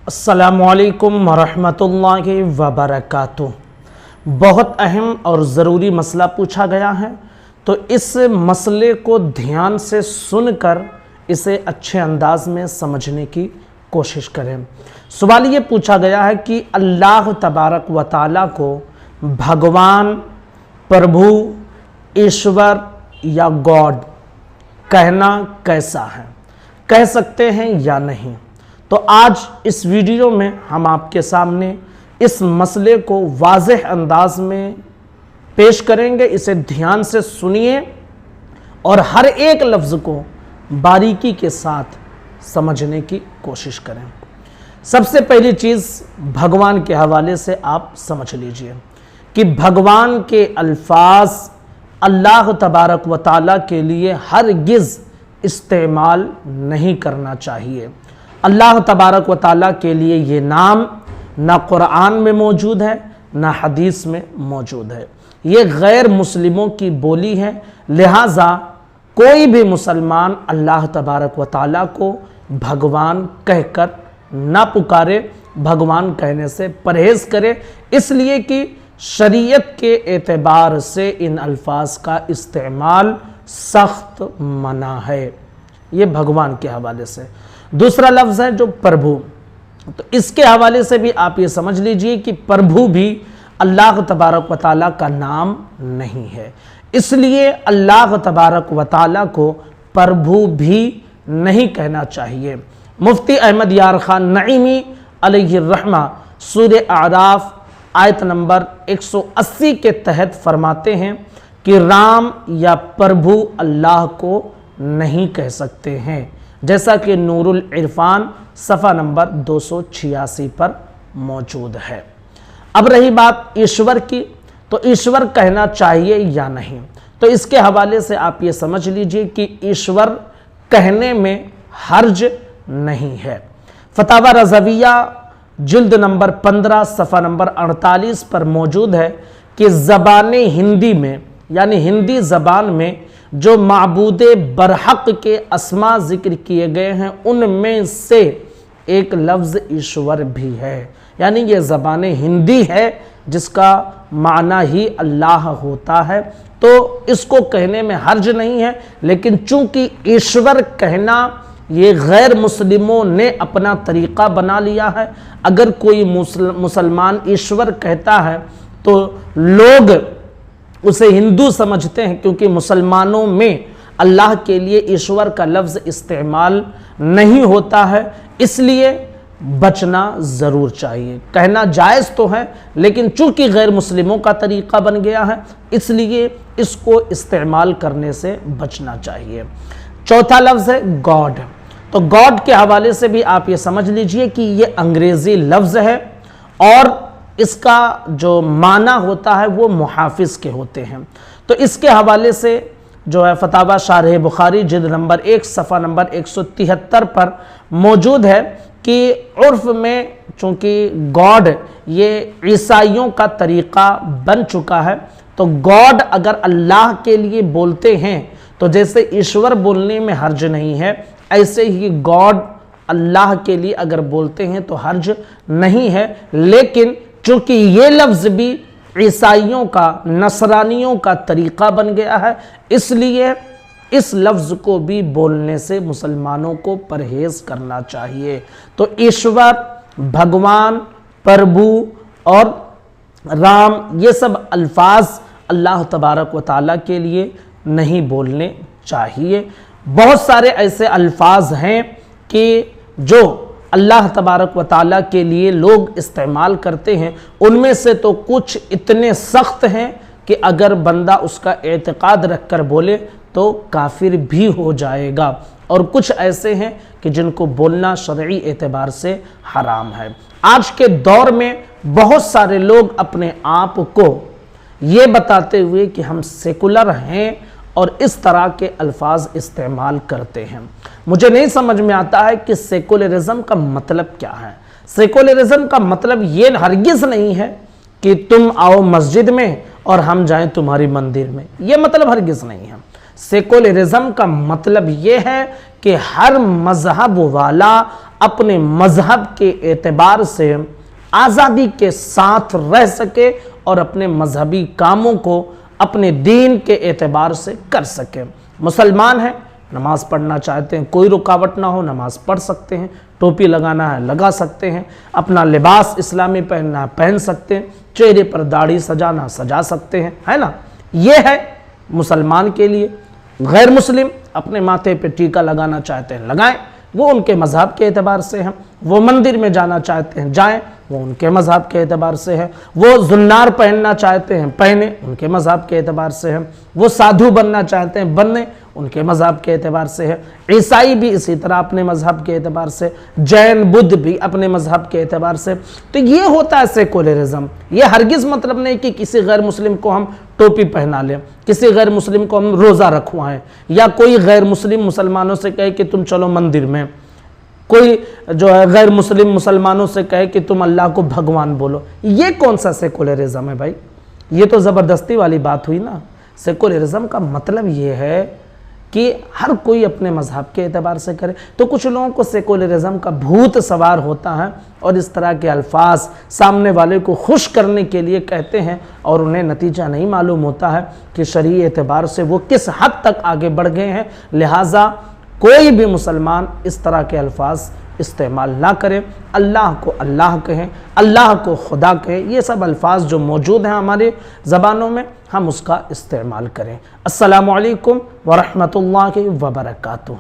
अस्सलामुअलैकुम वरहमतुल्लाहि वबरकातुह। बहुत अहम और ज़रूरी मसला पूछा गया है, तो इस मसले को ध्यान से सुनकर इसे अच्छे अंदाज में समझने की कोशिश करें। सवाल ये पूछा गया है कि अल्लाह तबारक व तआला को भगवान, प्रभु, ईश्वर या गॉड कहना कैसा है, कह सकते हैं या नहीं। तो आज इस वीडियो में हम आपके सामने इस मसले को वाज़ेह अंदाज में पेश करेंगे। इसे ध्यान से सुनिए और हर एक लफ्ज़ को बारीकी के साथ समझने की कोशिश करें। सबसे पहली चीज़ भगवान के हवाले से आप समझ लीजिए कि भगवान के अल्फाज अल्लाह तबारक व तआला के लिए हरगिज़ इस्तेमाल नहीं करना चाहिए। अल्लाह तबारक व तआला के लिए ये नाम ना कुरान में मौजूद है, ना हदीस में मौजूद है। ये गैर मुस्लिमों की बोली है, लिहाजा कोई भी मुसलमान अल्लाह तबारक व तआला को भगवान कहकर ना पुकारे, भगवान कहने से परहेज करे, इसलिए कि शरीयत के एतबार से इन अल्फाज का इस्तेमाल सख्त मना है। ये भगवान के हवाले से। दूसरा लफ्ज़ है जो प्रभु, तो इसके हवाले से भी आप ये समझ लीजिए कि प्रभु भी अल्लाह तबारक व तआला का नाम नहीं है, इसलिए अल्लाह तबारक व तआला को प्रभु भी नहीं कहना चाहिए। मुफ्ती अहमद यार खान नईमी अलैहि रहमा सूरह आराफ आयत नंबर 180 के तहत फरमाते हैं कि राम या प्रभु अल्लाह को नहीं कह सकते हैं, जैसा कि नूरुल इरफान सफ़ा नंबर 286 पर मौजूद है। अब रही बात ईश्वर की, तो ईश्वर कहना चाहिए या नहीं, तो इसके हवाले से आप ये समझ लीजिए कि ईश्वर कहने में हर्ज नहीं है। फतावा रज़विया जिल्द नंबर 15 सफ़ा नंबर 48 पर मौजूद है कि ज़बान हिंदी में, यानी हिंदी ज़बान में जो माबूदे बरहक के अस्मा ज़िक्र किए गए हैं उनमें से एक लफ्ज़ ईश्वर भी है। यानी ये ज़बान हिंदी है जिसका माना ही अल्लाह होता है, तो इसको कहने में हर्ज नहीं है। लेकिन चूंकि ईश्वर कहना ये गैर मुस्लिमों ने अपना तरीक़ा बना लिया है, अगर कोई मुसलमान ईश्वर कहता है तो लोग उसे हिंदू समझते हैं, क्योंकि मुसलमानों में अल्लाह के लिए ईश्वर का लफ्ज़ इस्तेमाल नहीं होता है, इसलिए बचना ज़रूर चाहिए। कहना जायज़ तो है, लेकिन चूंकि गैर मुस्लिमों का तरीक़ा बन गया है, इसलिए इसको इस्तेमाल करने से बचना चाहिए। चौथा लफ्ज़ है गॉड, तो गॉड के हवाले से भी आप ये समझ लीजिए कि ये अंग्रेज़ी लफ्ज़ है और इसका जो माना होता है वो मुहाफिज के होते हैं। तो इसके हवाले से जो है फतावा शारह बुखारी जिल्द नंबर 1 सफ़ा नंबर 173 पर मौजूद है कि उर्फ़ में चूँकि गॉड ये ईसाइयों का तरीक़ा बन चुका है, तो गॉड अगर अल्लाह के लिए बोलते हैं तो जैसे ईश्वर बोलने में हर्ज नहीं है, ऐसे ही गॉड अल्लाह के लिए अगर बोलते हैं तो हर्ज नहीं है। लेकिन चूँकि ये लफ्ज़ भी ईसाइयों का, नसरानियों का तरीक़ा बन गया है, इसलिए इस लफ्ज़ को भी बोलने से मुसलमानों को परहेज़ करना चाहिए। तो ईश्वर, भगवान, प्रभु और राम, ये सब अल्फाज अल्लाह तबारक व तआला के लिए नहीं बोलने चाहिए। बहुत सारे ऐसे अल्फाज हैं कि जो अल्लाह तबारक व तआला के लिए लोग इस्तेमाल करते हैं, उनमें से तो कुछ इतने सख्त हैं कि अगर बंदा उसका एतक़ाद रख कर बोले तो काफिर भी हो जाएगा, और कुछ ऐसे हैं कि जिनको बोलना शरई एतबार से हराम है। आज के दौर में बहुत सारे लोग अपने आप को ये बताते हुए कि हम सेकुलर हैं और इस तरह के अल्फाज इस्तेमाल करते हैं। मुझे नहीं समझ में आता है कि सेकुलरिज्म का मतलब क्या है। सेकुलरिज्म का मतलब ये हरगिज़ नहीं है कि तुम आओ मस्जिद में और हम जाएं तुम्हारी मंदिर में, ये मतलब हरगिज़ नहीं है। सेकुलरिज्म का मतलब ये है कि हर मजहब वाला अपने मजहब के एतबार से आज़ादी के साथ रह सके और अपने मजहबी कामों को अपने दीन के एतबार से कर सके। मुसलमान हैं, नमाज पढ़ना चाहते हैं, कोई रुकावट ना हो, नमाज पढ़ सकते हैं, टोपी लगाना है लगा सकते हैं, अपना लिबास इस्लामी पहनना है पहन सकते हैं, चेहरे पर दाढ़ी सजाना सजा सकते हैं, है ना। ये है मुसलमान के लिए। गैर मुस्लिम अपने माथे पे टीका लगाना चाहते हैं लगाएं, वो उनके मजहब के एतबार से हैं। वो मंदिर में जाना चाहते हैं जाएं, वो उनके मजहब के एतबार से है। वो जुन्नार पहनना चाहते हैं पहने, उनके मजहब के एतबार से है। वो साधु बनना चाहते हैं बने, उनके मजहब के एतबार से है। ईसाई भी इसी तरह अपने मजहब के एतबार से, जैन बुद्ध भी अपने मजहब के एतबार से। तो ये होता है सेकुलरिज्म। ये हरगिज़ मतलब नहीं कि किसी गैर मुस्लिम को हम टोपी पहना लें, किसी गैर मुस्लिम को हम रोज़ा रखवाएं, या कोई गैर मुस्लिम मुसलमानों से कहे कि तुम चलो मंदिर में, कोई जो है गैर मुस्लिम मुसलमानों से कहे कि तुम अल्लाह को भगवान बोलो। ये कौन सा सेकुलरिज्म है भाई? ये तो ज़बरदस्ती वाली बात हुई ना। सेकुलरिज्म का मतलब ये है कि हर कोई अपने मजहब के एतबार से करे। तो कुछ लोगों को सेकुलरिज्म का भूत सवार होता है और इस तरह के अल्फाज सामने वाले को खुश करने के लिए कहते हैं और उन्हें नतीजा नहीं मालूम होता है कि शरई एतबार से वो किस हद तक आगे बढ़ गए हैं। लिहाजा कोई भी मुसलमान इस तरह के अल्फाज इस्तेमाल ना करें। अल्लाह को अल्लाह कहें, अल्लाह को खुदा कहें। ये सब अल्फाज जो मौजूद हैं हमारे ज़बानों में, हम उसका इस्तेमाल करें। अस्सलामु अलैकुम व रहमतुल्लाहि व बरकातुहू।